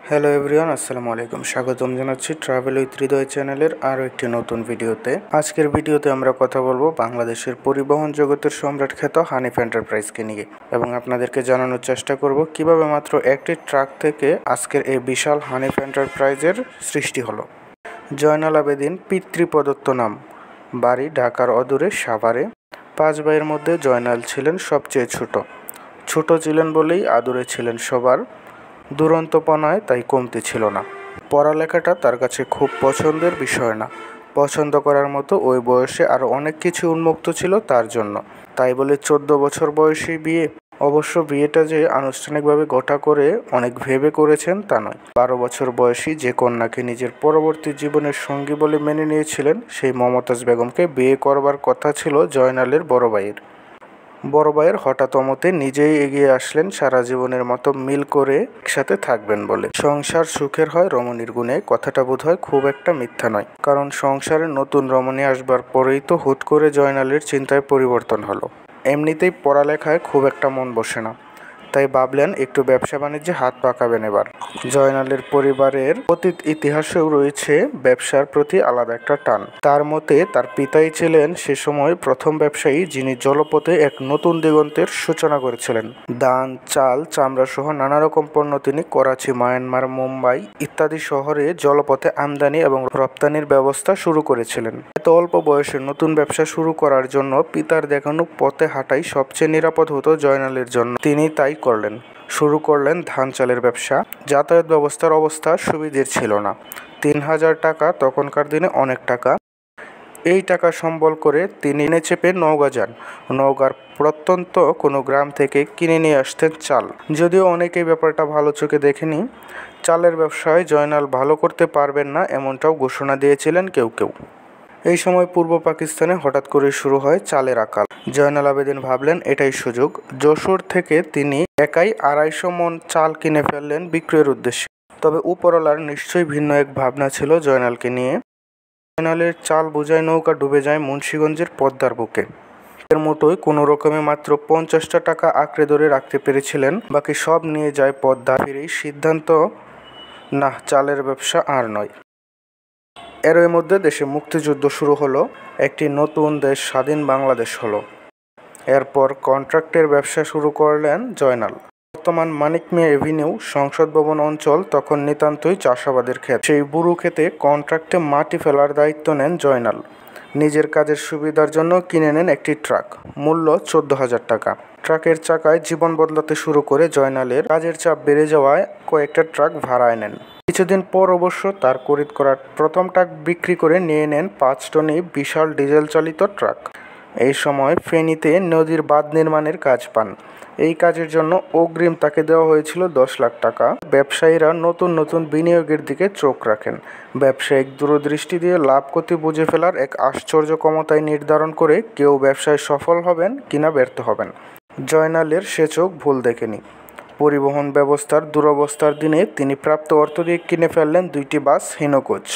Hello everyone, আসসালামু আলাইকুম। স্বাগতম জানাচ্ছি ট্রাভেল উইথ হৃদয় চ্যানেলের আরও একটি নতুন ভিডিওতে। আজকের ভিডিওতে আমরা কথা বলবো বাংলাদেশের পরিবহন জগতের সম্রাট খ্যাত হানিফ এন্টারপ্রাইজকে নিয়ে, এবং আপনাদেরকে জানানোর চেষ্টা করব কিভাবে মাত্র একটি ট্রাক থেকে আজকের এই বিশাল হানিফ এন্টারপ্রাইজের সৃষ্টি হলো। জয়নাল আবেদিন পিতৃপ্রদত্ত নাম, বাড়ি ঢাকার অদূরে সাভারে। 5 ভাইয়ের মধ্যে জয়নাল ছিলেন সবচেয়ে ছোট ছিলেন বলেই আদুরে ছিলেন সবার। দুরন্তপনায় তাই কমতি ছিল না। পড়ালেখাটা তার কাছে খুব পছন্দের বিষয় না, পছন্দ করার মতো ওই বয়সে আরও অনেক কিছু উন্মুক্ত ছিল তার জন্য। তাই বলে 14 বছর বয়সেই বিয়ে। অবশ্য বিয়েটা যে আনুষ্ঠানিকভাবে গোটা করে অনেক ভেবে করেছেন তা নয়। 12 বছর বয়সী যে কন্যাকে নিজের পরবর্তী জীবনের সঙ্গী বলে মেনে নিয়েছিলেন, সেই মমতাজ বেগমকে বিয়ে করবার কথা ছিল জয়নালের বড় ভাইয়ের হঠাৎ অমতে নিজেই এগিয়ে আসলেন সারা জীবনের মতো মিল করে একসাথে থাকবেন বলে। সংসার সুখের হয় রমণীর গুণে, কথাটা বোধহয় খুব একটা মিথ্যা নয়। কারণ সংসারে নতুন রমণী আসবার পরেই তো হুট করে জয়নালের চিন্তায় পরিবর্তন হলো। এমনিতেই পড়ালেখায় খুব একটা মন বসে না, তাই ভাবলেন একটু ব্যবসা বাণিজ্যে হাত পাকাবেন এবার। জয়নালের পরিবারের অতীত ইতিহাসেও রয়েছে ব্যবসার প্রতি আলাদা একটা টান। তার মতে তার পিতাই ছিলেন সে সময় প্রথম ব্যবসায়ী যিনি জলপথে এক নতুন দিগন্তের সূচনা করেছিলেন। ধান, চাল, চামড়া সহ নানা রকম পণ্য তিনি করাচি, মায়ানমার, মুম্বাই ইত্যাদি শহরে জলপথে আমদানি এবং রপ্তানির ব্যবস্থা শুরু করেছিলেন। এত অল্প বয়সে নতুন ব্যবসা শুরু করার জন্য পিতার দেখানো পথে হাঁটাই সবচেয়ে নিরাপদ হতো জয়নালের জন্য। তিনি তাই শুরু করলেন ধান চালের ব্যবসা। যাতায়াত ব্যবস্থার অবস্থা সুবিধের ছিল না। 3000 টাকা তখনকার দিনে অনেক টাকা। এই টাকা সম্বল করে তিনি চেপে নওগাঁ যান। নওগাঁর প্রত্যন্ত কোনো গ্রাম থেকে কিনে নিয়ে আসতেন চাল। যদিও অনেকেই ব্যাপারটা ভালো চোখে দেখেনি। চালের ব্যবসায় জয়নাল ভালো করতে পারবেন না এমনটাও ঘোষণা দিয়েছিলেন কেউ। এই সময় পূর্ব পাকিস্তানে হঠাৎ করে শুরু হয় চালের আকাল। জয়নাল আবেদিন ভাবলেন এটাই সুযোগ। যশোর থেকে তিনি একাই 250 মণ চাল কিনে ফেললেন বিক্রয়ের উদ্দেশ্যে। তবে উপরওয়ালার নিশ্চয়ই ভিন্ন এক ভাবনা ছিল জয়নালকে নিয়ে। জয়নালের চাল বোঝাই নৌকা ডুবে যায় মুন্সিগঞ্জের পদ্মার বুকে। এর মুঠোয় কোনো রকমে মাত্র 50টা টাকা আঁকড়ে ধরে রাখতে পেরেছিলেন। বাকি সব নিয়ে যায় পদ্মা। ফিরেই সিদ্ধান্ত, না, চালের ব্যবসা আর নয়। এরই মধ্যে দেশে মুক্তিযুদ্ধ শুরু হলো। একটি নতুন দেশ, স্বাধীন বাংলাদেশ হলো। এরপর কন্ট্রাক্টের ব্যবসা শুরু করলেন জয়নাল। বর্তমান মানিক মিয়া এভিনিউ সংসদ ভবন অঞ্চল তখন নিতান্তই চাষাবাদের ক্ষেত। সেই বুড়ো ক্ষেতে কন্ট্রাক্টে মাটি ফেলার দায়িত্ব নেন জয়নাল। নিজের কাজের সুবিধার জন্য কিনে নেন একটি ট্রাক, মূল্য 14,000 টাকা। ট্রাকের চাকায় জীবন বদলাতে শুরু করে জয়নালের। কাজের চাপ বেড়ে যাওয়ায় কয়েকটা ট্রাক ভাড়ায় নেন। কিছুদিন পর অবশ্য তার খরিদ করা প্রথম ট্রাক বিক্রি করে নিয়ে নেন 5 টনি বিশাল ডিজেল চালিত ট্রাক। এই সময় ফেনীতে নদীর বাঁধ নির্মাণের কাজ পান। এই কাজের জন্য অগ্রিম তাকে দেওয়া হয়েছিল 10 লাখ টাকা। ব্যবসায়ীরা নতুন বিনিয়োগের দিকে চোখ রাখেন। ব্যবসায়িক দূরদৃষ্টি দিয়ে লাভ ক্ষতি বুঝে ফেলার এক আশ্চর্য ক্ষমতায় নির্ধারণ করে কেউ ব্যবসায় সফল হবেন কিনা ব্যর্থ হবেন। জয়নালের সে চোখ ভুল দেখেনি। পরিবহন ব্যবস্থার দুরবস্থার দিনে তিনি প্রাপ্ত অর্থ দিয়ে কিনে ফেললেন 2টি বাস, হিনোকোচ।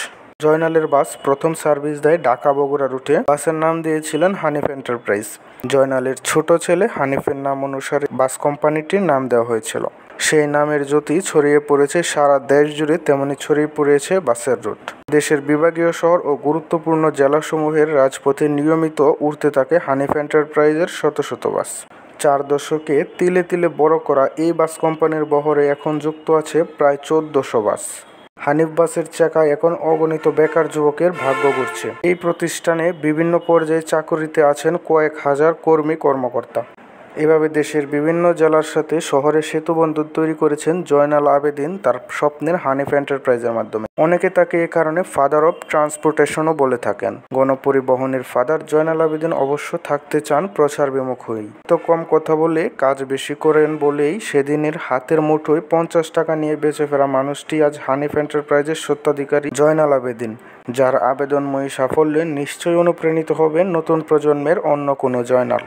জয়নালের বাস প্রথম সার্ভিস দেয় ঢাকা-বগুড়া রুটে। বাসের নাম দিয়েছিলেন হানিফ এন্টারপ্রাইজ। জয়নালের ছোট ছেলে হানিফের নাম অনুসারে বাস কোম্পানিটির নাম দেওয়া হয়েছিল। সেই নামের জ্যোতি ছড়িয়ে পড়েছে সারা দেশ জুড়ে, তেমনি ছড়িয়ে পড়েছে বাসের রুট। দেশের বিভাগীয় শহর ও গুরুত্বপূর্ণ জেলাসমূহের রাজপথে নিয়মিত উড়তে থাকে হানিফ এন্টারপ্রাইজের শত বাস। 4 দশকে তিলে তিলে বড় করা এই বাস কোম্পানির বহরে এখন যুক্ত আছে প্রায় 1400 বাস। হানিফ বাসের চাকায় এখন অগণিত বেকার যুবকের ভাগ্য ঘুরছে। এই প্রতিষ্ঠানে বিভিন্ন পর্যায়ে চাকুরিতে আছেন কয়েক হাজার কর্মকর্তা। এভাবে দেশের বিভিন্ন জেলার সাথে শহরে সেতুবন্ধন তৈরি করেছেন জয়নাল আবেদিন তার স্বপ্নের হানিফ এন্টারপ্রাইজের মাধ্যমে। অনেকে তাকে এ কারণে ফাদার অব ট্রান্সপোর্টেশনও বলে থাকেন। গণপরিবহনের ফাদার জয়নাল আবেদিন অবশ্য থাকতে চান প্রচার বিমুখ হয়েই। তো কম কথা বলে কাজ বেশি করেন বলেই সেদিনের হাতের মুঠোয় 50 টাকা নিয়ে বেঁচে ফেরা মানুষটি আজ হানিফ এন্টারপ্রাইজের স্বত্বাধিকারী জয়নাল আবেদিন, যার আবেদনময়ী সাফল্যে নিশ্চয়ই অনুপ্রাণিত হবেন নতুন প্রজন্মের অন্য কোনো জয়নাল।